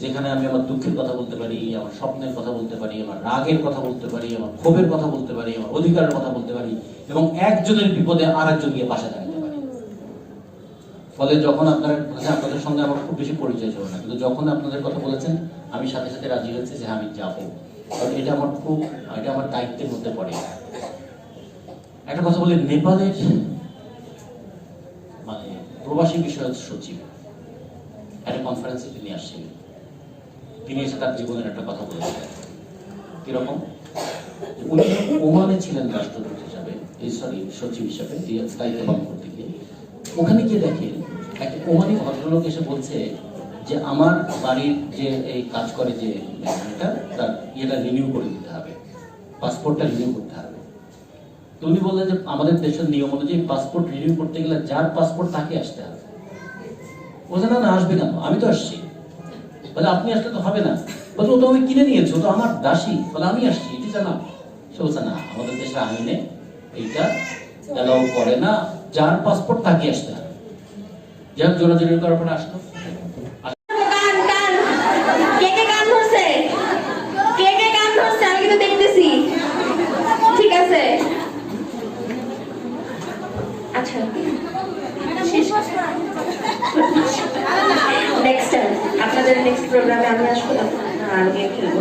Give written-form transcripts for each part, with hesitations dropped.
যেখানে আমি আমার দুঃখের কথা বলতে পারি, আমার স্বপ্নের কথা বলতে পারি, আমার রাগের কথা বলতে পারি, আমার ক্ষোভের কথা বলতে পারি, আমার অধিকারের কথা বলতে পারি, এবং একজনের বিপদে আর একজন গিয়ে পাশে দাঁড়াতে পারি। ফলে যখন আপনাদের সঙ্গে আমার খুব বেশি পরিচয় ছিল না, কিন্তু যখন আপনাদের কথা বলেছেন আমি সাথে সাথে রাজি হয়েছি যে আমি যাবো, কারণ এটা আমার দায়িত্বের মধ্যে পড়ে। একটা কথা বলি, নেপালের মানে প্রবাসী বিষয়ক সচিব একটা কনফারেন্সে তিনি আসছিলেন। তিনি এসে তার জীবনের একটা কথা বলেছিলেন। কিরকম? উনি ওমানে ছিলেন রাষ্ট্রদূত হিসাবে, সচিব হিসাবে দায়িত্ব পালন করতে গিয়ে। ওখানে গিয়ে দেখেন একটা ওমানি ভদ্রলোক এসে বলছে যে আমার বাড়ির যে এই কাজ করে যে তার ইয়েটা রিনিউ করে দিতে হবে, পাসপোর্টটা রিনিউ করতে হবে। তো উনি বললেন যে আমাদের দেশের নিয়ম অনুযায়ী পাসপোর্ট রিনিউ করতে গেলে যার পাসপোর্ট তাকে আসতে হবে। বলছে না আসবে কেন, আমি তো আসছি। বলে আপনি আসলে তো হবে না। বলছে ও তো আমি কিনে নিয়েছি, ও তো আমার দাসী। বলে আমি আসছি, এটি জানাম। সে বলছে না, আমাদের দেশের আইনে এইটা এলাও করে না, যার পাসপোর্ট তাকে আসতে হবে। যাক, জোরাজোরি করার পরে আসলো। ঠিক আছে, আচ্ছা নেক্সট টাইম আপনাদের নেক্সট প্রোগ্রামে আমি আসবো, আর গেম খেলবো।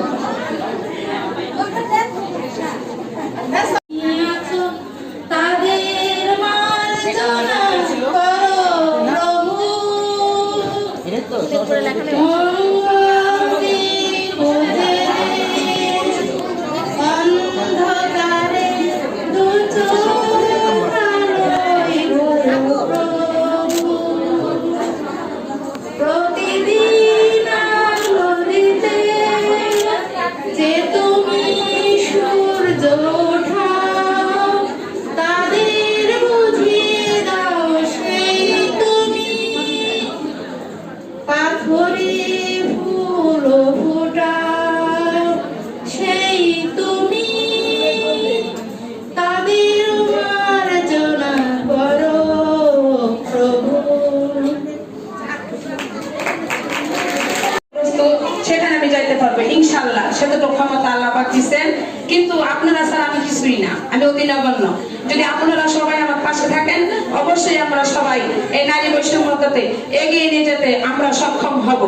সেখানে আমি যাইতে পারবো ইনশাআল্লাহ, সেটা তো ক্ষমতা আল্লাহ পাক দিবেন। কিন্তু আপনারা ছাড়া আমি কিছুই না, আমি অতি নগণ্য। যদি আপনারা সবাই আমার পাশে থাকেন, অবশ্যই আমরা সবাই এই নারী বৈষম্যতাতে এগিয়ে নিয়ে যেতে আমরা সক্ষম হব।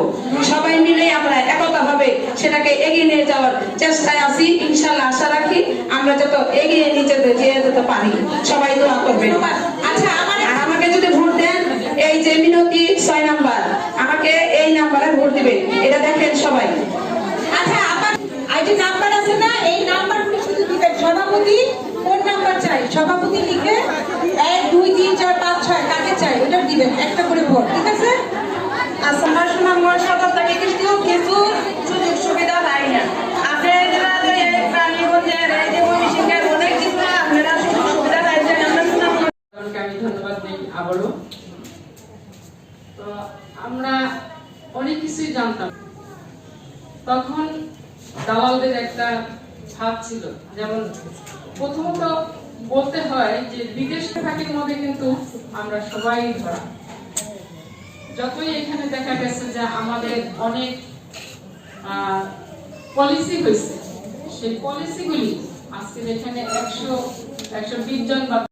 সবাই মিলে আমরা একতা হবে, সেটাকে এগিয়ে নিয়ে যাওয়ার চেষ্টায় আছি। ইনশাআল্লাহ আশা রাখি আমরা যত এগিয়ে নিয়ে যেতে পারি। সবাই দোয়া করবেন। আচ্ছা, আমাকে যদি ভোট দেন, এই যে মিনতি 6 নাম্বার, আমাকে এই নাম্বারে ভোট দিবেন। এটা দেখেন সবাই। আচ্ছা, আমার আইডি নাম্বার আছে না, এই নাম্বারগুলো শুধু দিবেন। সভাপতি কোন নাম্বার চাই, সভাপতি লিখে 1 2 3 4 5 6 কাকে চাই ওটা দিবেন, একটা করে ভোট। ঠিক আছে? আমার সুনামগঞ্জ সদর থেকে কিছু সুযোগ সুবিধা নাই না। আপনাদের এই প্রাণীগঞ্জের এই যে ময়মনসিংহের অনেক কিছু আপনারা সুযোগ সুবিধা পাইছেন। আমরা সুনামগঞ্জকে আমি ধন্যবাদ দিই আবারও। তো আমরা অনেক কিছুই জানতাম, তখন দালালদের একটা ভাব ছিল। যেমন প্রথমত বলতে হয় যে বিদেশ ফাঁকির মধ্যে কিন্তু আমরা সবাই ধরা। যতই এখানে দেখা গেছে যে আমাদের অনেক পলিসি হয়েছে, সেই পলিসিগুলি আজকে এখানে 120 জন বা